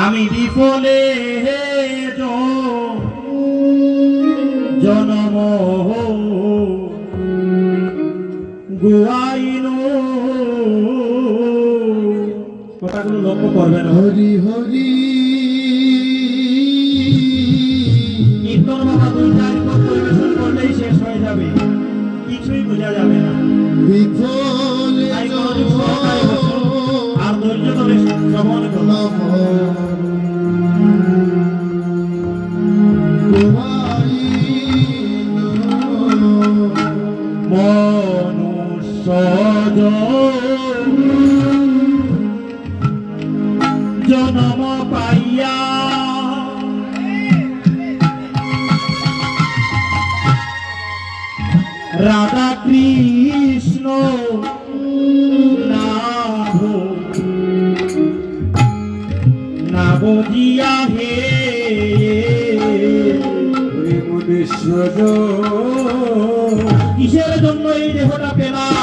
আমি বিফলে জনম গুয়াইন। কথাগুলো লক্ষ্য করবেন। হরি হরি কীর্তন বাবা 2-4 পদ পরিবেশন করলেই শেষ হয়ে যাবে, কিছুই বোঝা যাবে না। বিফলে তাই মনোযোগ সহকারে বসুন আর ধৈর্য ধরে শ্রবণ করুন। মনুষ্য জনম পাইয়া রাধা কৃষ্ণ না বুঝিয়া হে মনুষ্য কিসের জন্য এই দেহটা পেলাম?